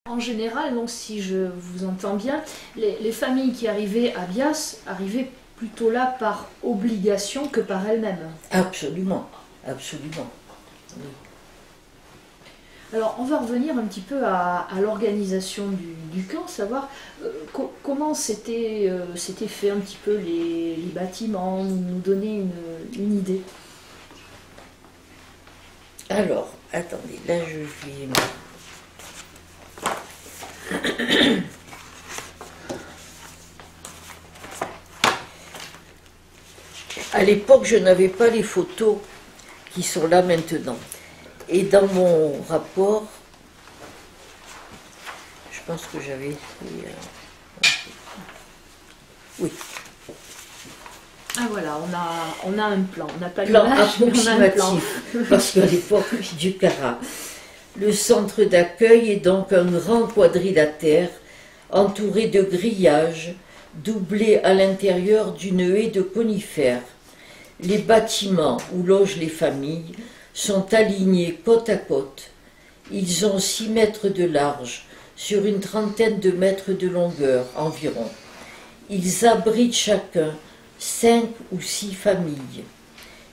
En général, donc, si je vous entends bien, les familles qui arrivaient à Bias arrivaient plutôt là par obligation que par elles-mêmes. Absolument, absolument. Oui. Alors, on va revenir un petit peu à l'organisation du camp, savoir comment c'était fait un petit peu les bâtiments, nous donner une idée. Alors, attendez, là je vais... À l'époque, je n'avais pas les photos qui sont là maintenant. Et dans mon rapport, je pense que j'avais fait... Oui. Ah voilà, on a un plan, on n'a pas Plan l'image, mais on a un plan. approximatif, parce qu'à l'époque du Cara. Le centre d'accueil est donc un grand quadrilatère entouré de grillages, doublé à l'intérieur d'une haie de conifères. Les bâtiments où logent les familles sont alignés côte à côte. Ils ont 6 mètres de large, sur une trentaine de mètres de longueur environ. Ils abritent chacun 5 ou 6 familles.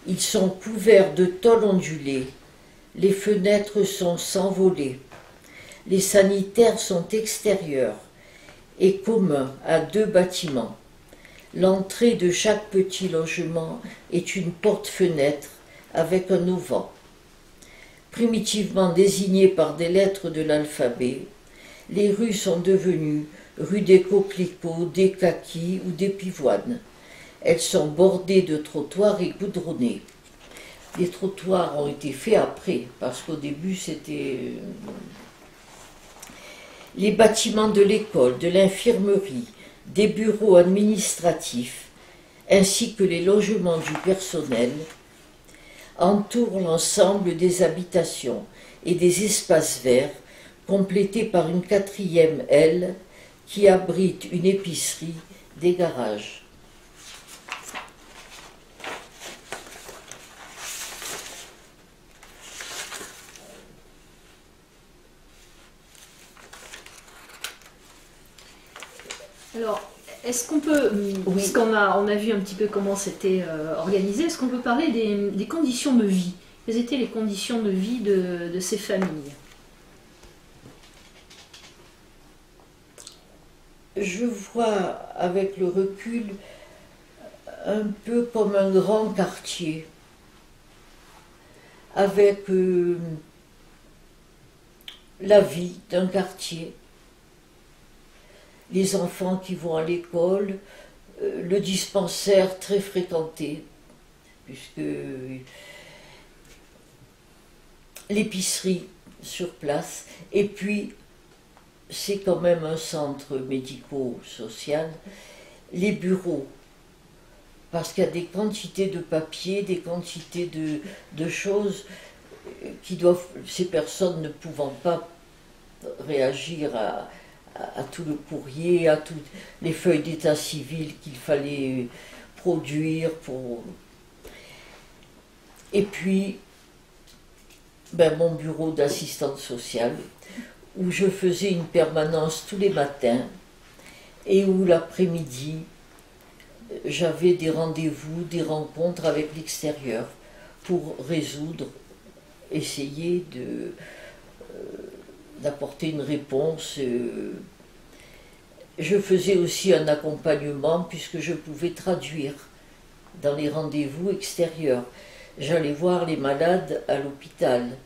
Ils sont couverts de tôles ondulées. Les fenêtres sont sans volets. Les sanitaires sont extérieurs et communs à 2 bâtiments. L'entrée de chaque petit logement est une porte-fenêtre avec un auvent. Primitivement désignées par des lettres de l'alphabet, les rues sont devenues rues des coquelicots, des kakis ou des pivoines. Elles sont bordées de trottoirs et goudronnés. Les trottoirs ont été faits après, parce qu'au début c'était... Les bâtiments de l'école, de l'infirmerie, des bureaux administratifs, ainsi que les logements du personnel, entourent l'ensemble des habitations et des espaces verts, complétés par une 4e aile qui abrite une épicerie, des garages. Alors, est-ce qu'on peut, puisqu'on on a vu un petit peu comment c'était organisé, est-ce qu'on peut parler des conditions de vie? Quelles étaient les conditions de vie de ces familles? Je vois avec le recul un peu comme un grand quartier, avec la vie d'un quartier, les enfants qui vont à l'école, le dispensaire très fréquenté, puisque l'épicerie sur place, et puis c'est quand même un centre médico-social, les bureaux, parce qu'il y a des quantités de papier, des quantités de choses qui doivent, ces personnes ne pouvant pas réagir à tout le courrier, à toutes les feuilles d'état civil qu'il fallait produire pour... Et puis, mon bureau d'assistante sociale, où je faisais une permanence tous les matins et où l'après-midi, j'avais des rendez-vous, des rencontres avec l'extérieur pour résoudre, essayer d'apporter une réponse. Je faisais aussi un accompagnement puisque je pouvais traduire dans les rendez-vous extérieurs. J'allais voir les malades à l'hôpital,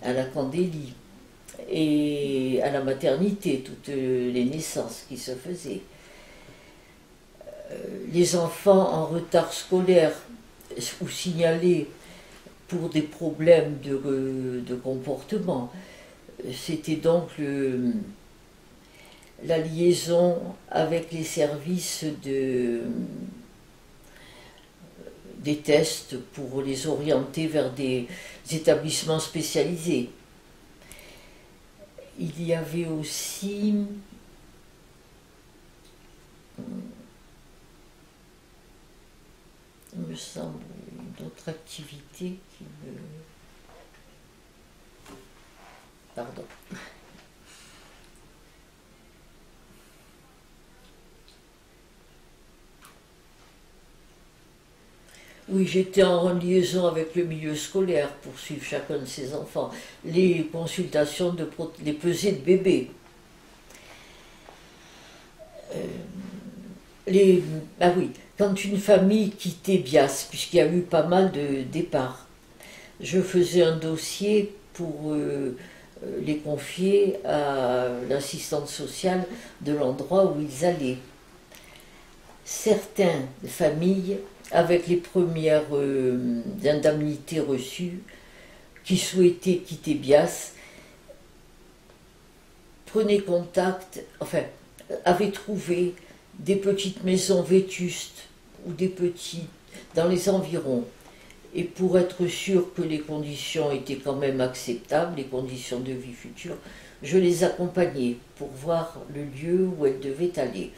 à la Candélie et à la maternité, toutes les naissances qui se faisaient. Les enfants en retard scolaire ou signalés pour des problèmes de comportement. C'était donc la liaison avec les services des tests pour les orienter vers des établissements spécialisés. Il y avait aussi il me semble une autre activité qui me... Pardon. Oui, j'étais en liaison avec le milieu scolaire pour suivre chacun de ses enfants. Les consultations, les pesées de bébés. Ah oui, quand une famille quittait Bias, puisqu'il y a eu pas mal de départs, je faisais un dossier pour les confier à l'assistante sociale de l'endroit où ils allaient. Certaines familles, avec les premières indemnités reçues, qui souhaitaient quitter Bias, prenaient contact, enfin, avaient trouvé des petites maisons vétustes ou des petits dans les environs. Et pour être sûr que les conditions étaient quand même acceptables, les conditions de vie futures, je les accompagnais pour voir le lieu où elles devaient aller.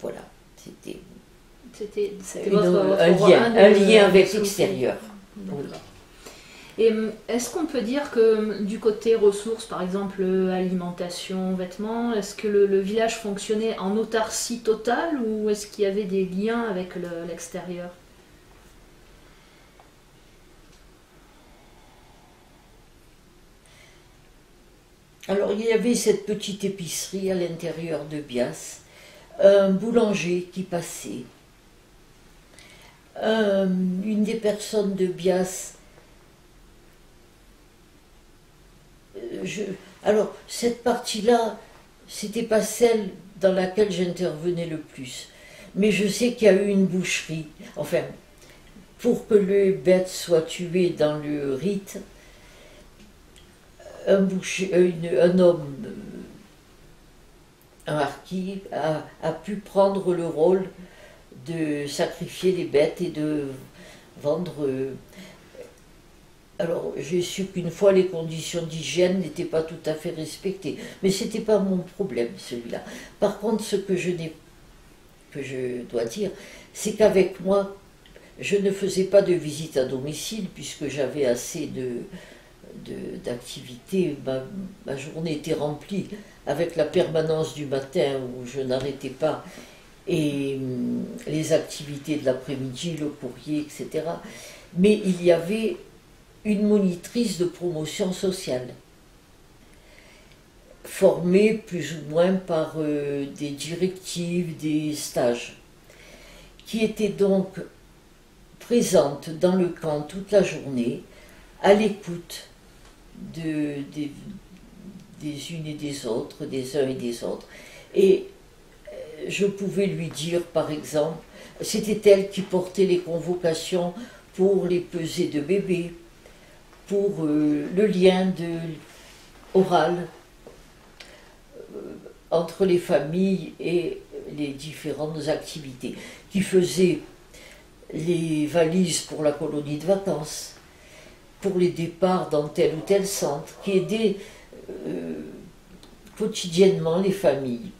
Voilà, c'était un lien avec l'extérieur. Oui. Et est-ce qu'on peut dire que du côté ressources, par exemple alimentation, vêtements, est-ce que le village fonctionnait en autarcie totale ou est-ce qu'il y avait des liens avec l'extérieur? Alors il y avait cette petite épicerie à l'intérieur de Bias, un boulanger qui passait, une des personnes de Bias. Alors cette partie-là, c'était pas celle dans laquelle j'intervenais le plus, mais je sais qu'il y a eu une boucherie. Enfin, pour que les bêtes soient tuées dans le rite, un homme, un harki, a pu prendre le rôle de sacrifier les bêtes et de vendre. Alors j'ai su qu'une fois les conditions d'hygiène n'étaient pas tout à fait respectées, mais ce n'était pas mon problème celui-là. Par contre, ce que je dois dire, c'est qu'avec moi, je ne faisais pas de visite à domicile puisque j'avais assez d'activités. Ma journée était remplie avec la permanence du matin où je n'arrêtais pas et les activités de l'après-midi, le courrier, etc. Mais il y avait une monitrice de promotion sociale, formée plus ou moins par des directives, des stages, qui était donc présente dans le camp toute la journée, à l'écoute des unes et des autres, des uns et des autres. Et je pouvais lui dire, par exemple, c'était elle qui portait les convocations pour les pesées de bébés, pour le lien oral entre les familles et les différentes activités, qui faisait les valises pour la colonie de vacances, pour les départs dans tel ou tel centre, qui aidait quotidiennement les familles.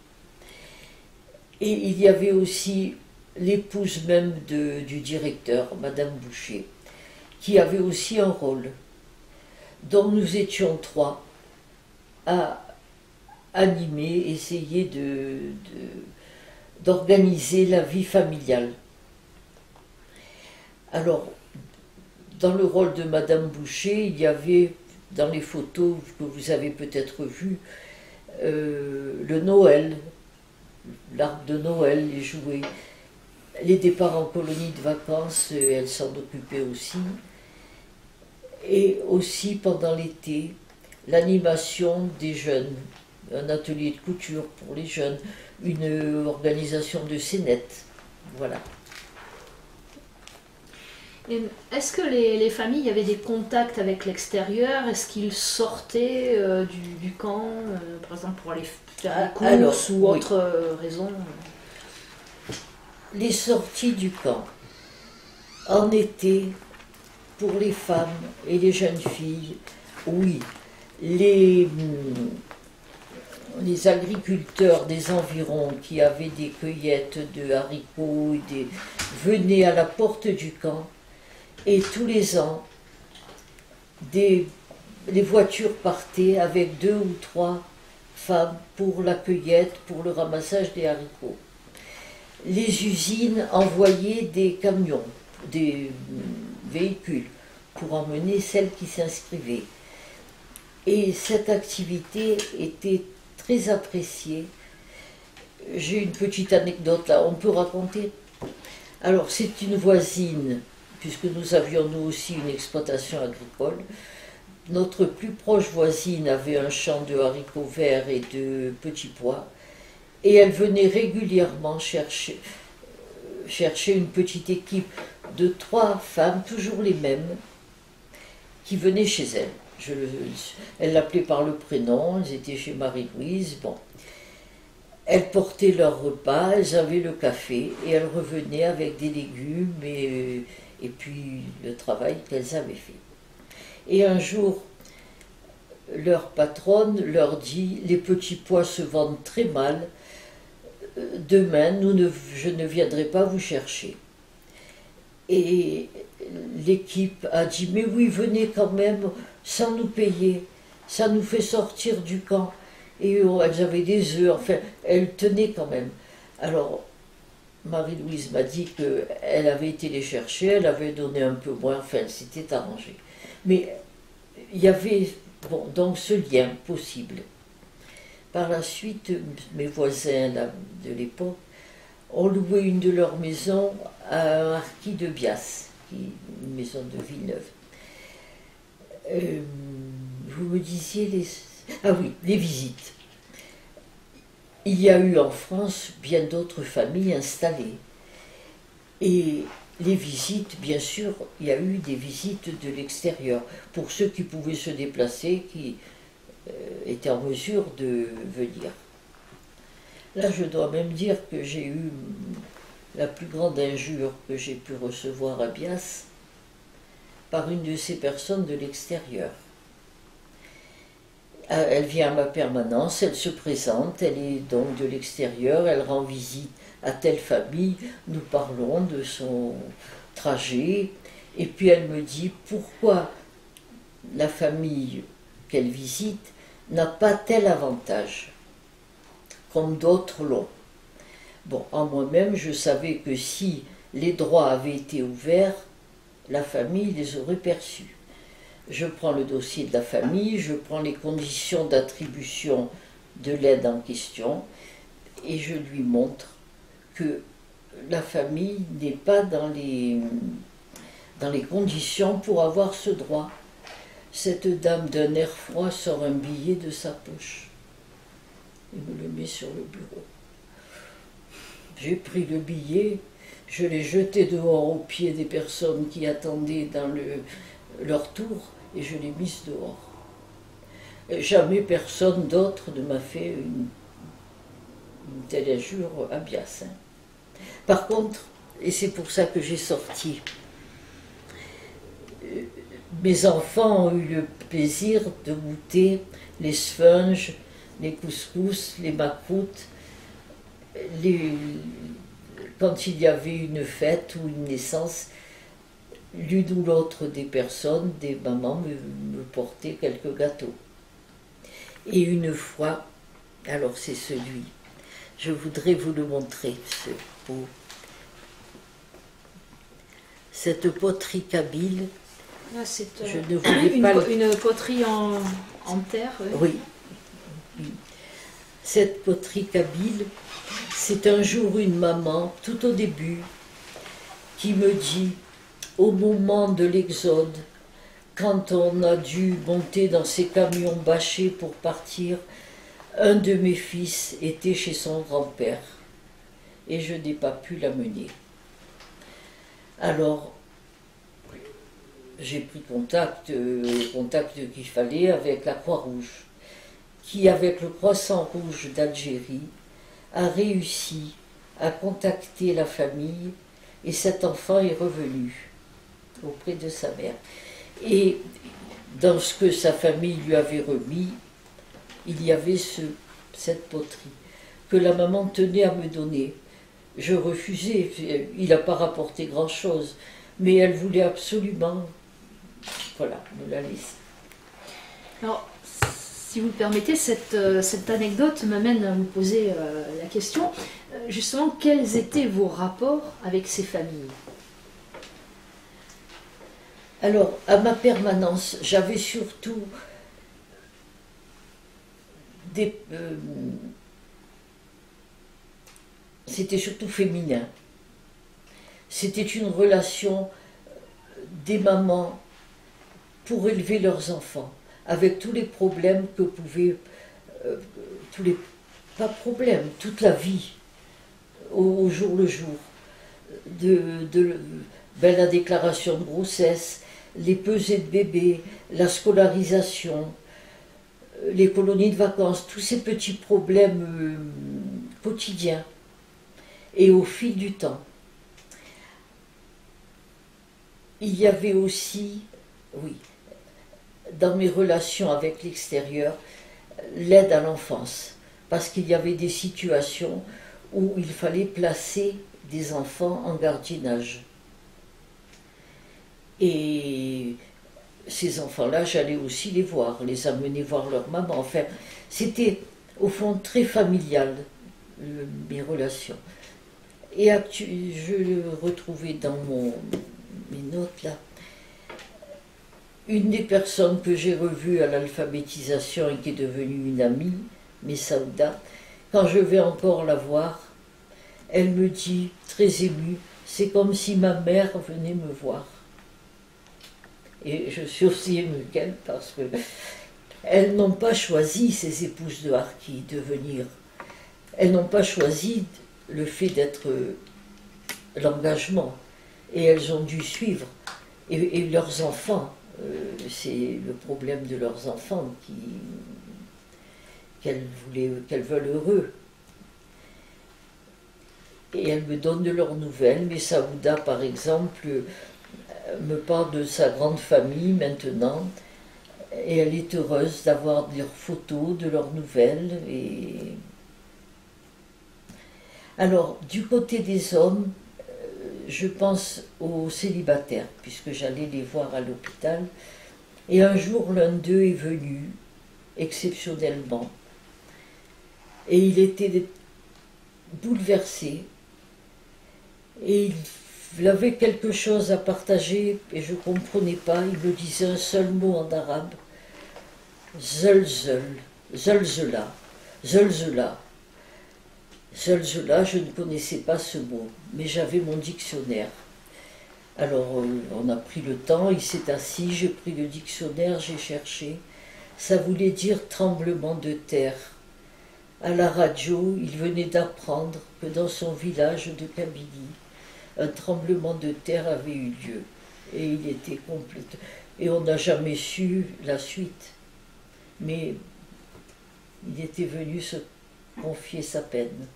Et il y avait aussi l'épouse même du directeur, Madame Boucher, qui avait aussi un rôle. Donc nous étions trois à animer, essayer d'organiser la vie familiale. Alors, dans le rôle de Madame Boucher, il y avait, dans les photos que vous avez peut-être vues, le Noël, l'arbre de Noël, les jouets, les départs en colonie de vacances, elle s'en occupait aussi. Et aussi pendant l'été, l'animation des jeunes, un atelier de couture pour les jeunes, une organisation de scénettes, voilà. Est-ce que les familles avaient des contacts avec l'extérieur? Est-ce qu'ils sortaient du camp, par exemple pour aller faire des courses ou oui. autre raison? Les sorties du camp, en été, pour les femmes et les jeunes filles, oui. Les agriculteurs des environs qui avaient des cueillettes de haricots venaient à la porte du camp et tous les ans, les voitures partaient avec 2 ou 3 femmes pour la cueillette, pour le ramassage des haricots. Les usines envoyaient des camions des véhicules pour emmener celles qui s'inscrivaient. Et cette activité était très appréciée. J'ai une petite anecdote là, on peut raconter. Alors c'est une voisine, puisque nous avions nous aussi une exploitation agricole. Notre plus proche voisine avait un champ de haricots verts et de petits pois, et elle venait régulièrement chercher une petite équipe de 3 femmes, toujours les mêmes, qui venaient chez elle. Elle l'appelait par le prénom, elles étaient chez Marie-Louise, bon. Elles portaient leur repas, elles avaient le café, et elles revenaient avec des légumes et puis le travail qu'elles avaient fait. Et un jour, leur patronne leur dit « Les petits pois se vendent très mal, demain je ne viendrai pas vous chercher ». Et l'équipe a dit « Mais oui, venez quand même, sans nous payer, ça nous fait sortir du camp ». Et elles avaient des œufs, enfin, elles tenaient quand même. Alors, Marie-Louise m'a dit qu'elle avait été les chercher, elle avait donné un peu moins, enfin, elle s'était arrangée. Mais il y avait, bon, donc ce lien possible. Par la suite, mes voisins là, de l'époque ont loué une de leurs maisons à un harki de Bias, une maison de Villeneuve. Vous me disiez les... Ah oui, les visites. Il y a eu en France bien d'autres familles installées. Et les visites, bien sûr, il y a eu des visites de l'extérieur. Pour ceux qui pouvaient se déplacer, qui étaient en mesure de venir. Là, je dois même dire que j'ai eu la plus grande injure que j'ai pu recevoir à Bias par une de ces personnes de l'extérieur. Elle vient à ma permanence, elle se présente, elle est donc de l'extérieur, elle rend visite à telle famille, nous parlons de son trajet, et puis elle me dit pourquoi la famille qu'elle visite n'a pas tel avantage, comme d'autres l'ont. Bon, en moi-même, je savais que si les droits avaient été ouverts, la famille les aurait perçus. Je prends le dossier de la famille, je prends les conditions d'attribution de l'aide en question et je lui montre que la famille n'est pas dans les conditions pour avoir ce droit. Cette dame d'un air froid sort un billet de sa poche et me le met sur le bureau. J'ai pris le billet, je l'ai jeté dehors aux pieds des personnes qui attendaient dans leur tour et je l'ai mise dehors. Jamais personne d'autre ne m'a fait une telle injure à Bias. Par contre, et c'est pour ça que j'ai sorti, mes enfants ont eu le plaisir de goûter les sponges, les couscous, les macroutes, quand il y avait une fête ou une naissance, l'une ou l'autre des personnes, des mamans, me portaient quelques gâteaux. Et une fois, alors c'est celui, je voudrais vous le montrer, ce pot. Cette poterie kabyle, c'est je ne voulais pas une poterie en terre. Oui. Cette poterie kabyle, c'est un jour une maman, tout au début, qui me dit, au moment de l'exode, quand on a dû monter dans ces camions bâchés pour partir, un de mes fils était chez son grand-père et je n'ai pas pu l'amener. Alors, j'ai pris contact qu'il fallait avec la Croix-Rouge, qui, avec le Croissant Rouge d'Algérie, a réussi à contacter la famille et cet enfant est revenu auprès de sa mère. Et dans ce que sa famille lui avait remis, il y avait cette poterie que la maman tenait à me donner. Je refusais, il n'a pas rapporté grand-chose, mais elle voulait absolument, voilà, me la laisser. Alors, si vous le permettez, cette anecdote m'amène à vous poser la question. Justement, quels étaient vos rapports avec ces familles? Alors, à ma permanence, j'avais surtout c'était surtout féminin. C'était une relation des mamans pour élever leurs enfants, avec tous les problèmes que pouvaient, pas problèmes, toute la vie, au jour le jour, la déclaration de grossesse, les pesées de bébés, la scolarisation, les colonies de vacances, tous ces petits problèmes quotidiens. Et au fil du temps, il y avait aussi, oui, dans mes relations avec l'extérieur, l'aide à l'enfance. Parce qu'il y avait des situations où il fallait placer des enfants en gardiennage. Et ces enfants-là, j'allais aussi les voir, les amener voir leur maman. Enfin, c'était au fond très familial, mes relations. Et je retrouvais dans mes notes là, une des personnes que j'ai revues à l'alphabétisation et qui est devenue une amie, Messaouda, quand je vais encore la voir, elle me dit, très émue, c'est comme si ma mère venait me voir. Et je suis aussi émue qu'elle parce que elles n'ont pas choisi, ces épouses de Harki, de venir. Elles n'ont pas choisi le fait d'être l'engagement. Et elles ont dû suivre. Et leurs enfants, c'est le problème de leurs enfants qu'elles veulent heureux. Et elles me donnent de leurs nouvelles. Mais Saouda, par exemple, me parle de sa grande famille maintenant. Et elle est heureuse d'avoir leurs photos, de leurs nouvelles. Alors, du côté des hommes, je pense aux célibataires, puisque j'allais les voir à l'hôpital. Et un jour, l'un d'eux est venu, exceptionnellement. Et il était bouleversé. Et il avait quelque chose à partager, et je ne comprenais pas. Il me disait un seul mot en arabe. Zelzel, zelzela, zelzela. Zelzela, je ne connaissais pas ce mot, mais j'avais mon dictionnaire. Alors on a pris le temps, il s'est assis, j'ai pris le dictionnaire, j'ai cherché. Ça voulait dire tremblement de terre. À la radio, il venait d'apprendre que dans son village de Kabylie, un tremblement de terre avait eu lieu. Et il était complet. Et on n'a jamais su la suite. Mais il était venu se confier sa peine.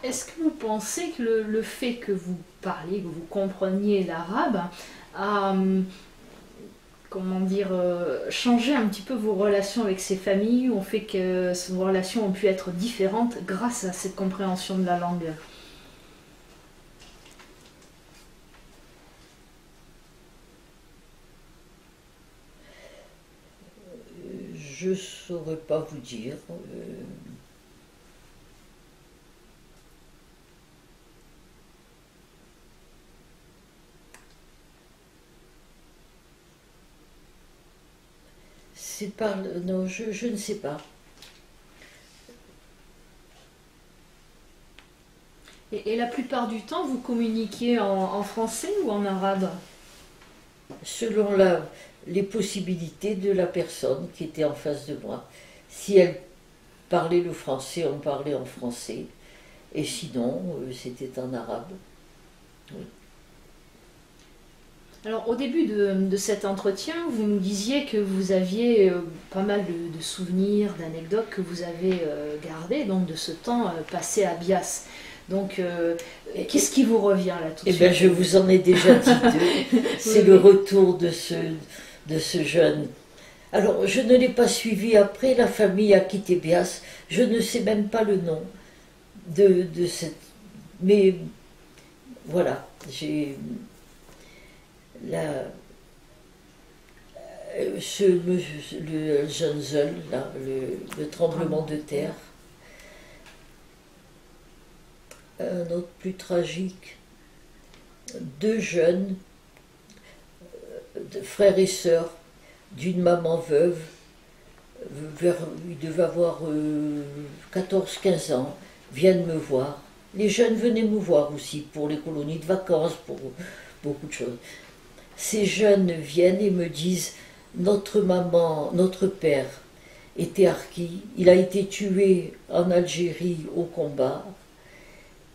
Est-ce que vous pensez que le fait que vous parliez, que vous compreniez l'arabe, a, comment dire, changé un petit peu vos relations avec ces familles, ou fait que vos relations ont pu être différentes grâce à cette compréhension de la langue? Je ne saurais pas vous dire. C'est pas. Non, je ne sais pas. Et la plupart du temps, vous communiquiez en français ou en arabe? Selon les possibilités de la personne qui était en face de moi. Si elle parlait le français, on parlait en français. Et sinon, c'était en arabe. Oui. Alors au début de cet entretien, vous nous disiez que vous aviez pas mal de souvenirs, d'anecdotes que vous avez gardées, donc de ce temps passé à Bias. Donc qu'est-ce qui vous revient là tout de suite? Eh bien, je vous en ai déjà dit deux. C'est Oui, le oui. retour de ce jeune. Alors, je ne l'ai pas suivi après, la famille a quitté Bias. Je ne sais même pas le nom de cette. Mais voilà, j'ai. Le jeune Zeul, là, le tremblement de terre. Un autre plus tragique. deux jeunes, frères et sœurs, d'une maman veuve, ils devaient avoir 14-15 ans, viennent me voir. Les jeunes venaient me voir aussi pour les colonies de vacances, pour beaucoup de choses. Ces jeunes viennent et me disent, notre maman, notre père était harki, il a été tué en Algérie au combat,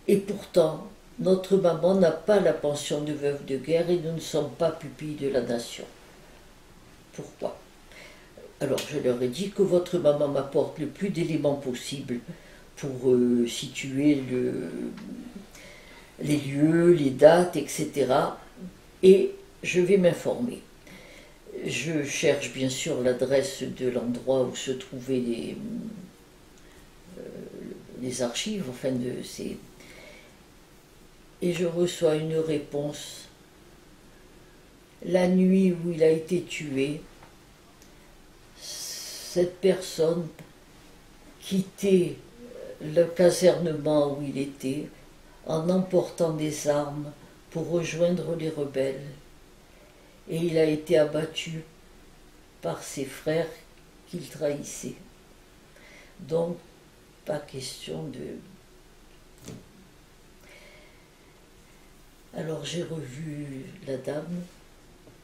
et pourtant notre maman n'a pas la pension de veuve de guerre et nous ne sommes pas pupilles de la nation. Pourquoi? Alors je leur ai dit que votre maman m'apporte le plus d'éléments possible pour situer les lieux, les dates, etc. Et je vais m'informer. Je cherche bien sûr l'adresse de l'endroit où se trouvaient les archives, enfin de ces... Et je reçois une réponse. La nuit où il a été tué, cette personne quittait le casernement où il était en emportant des armes pour rejoindre les rebelles. Et il a été abattu par ses frères qu'il trahissait. Donc, pas question de... Alors j'ai revu la dame.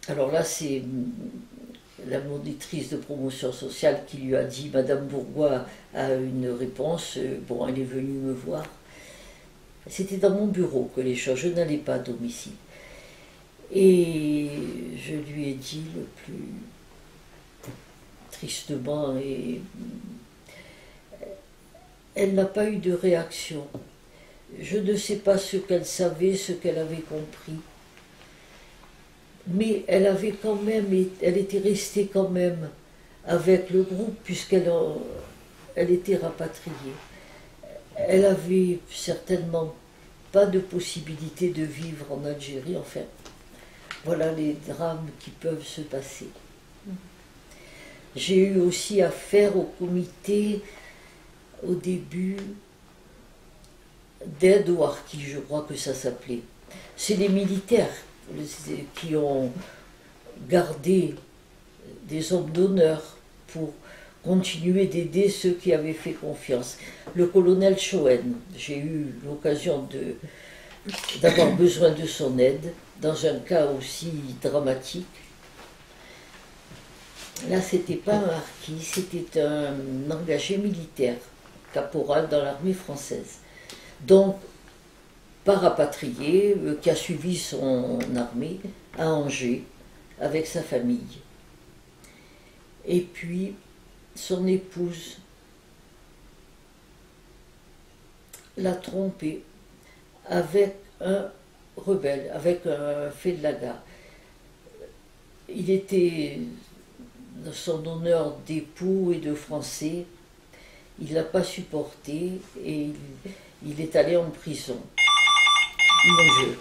Alors là, c'est la monitrice de promotion sociale qui lui a dit, Madame Bourgois a une réponse, bon, elle est venue me voir. C'était dans mon bureau que les choses, je n'allais pas à domicile. Et je lui ai dit le plus tristement, et elle n'a pas eu de réaction. Je ne sais pas ce qu'elle savait, ce qu'elle avait compris. Mais elle avait quand même, elle était restée quand même avec le groupe puisqu'elle était rapatriée. Elle avait certainement pas de possibilité de vivre en Algérie, enfin. Voilà les drames qui peuvent se passer. J'ai eu aussi affaire au comité, au début, d'aide aux harkis, je crois que ça s'appelait. C'est les militaires qui ont gardé des hommes d'honneur pour continuer d'aider ceux qui avaient fait confiance. Le colonel Choen, j'ai eu l'occasion d'avoir besoin de son aide dans un cas aussi dramatique. Là, c'était pas un harki, c'était un engagé militaire, caporal dans l'armée française. Donc, pas rapatrié, qui a suivi son armée à Angers avec sa famille. Et puis, son épouse l'a trompé avec un rebelle, avec un Fellaga. Il était dans son honneur d'époux et de Français. Il ne l'a pas supporté et il est allé en prison. Mon Dieu.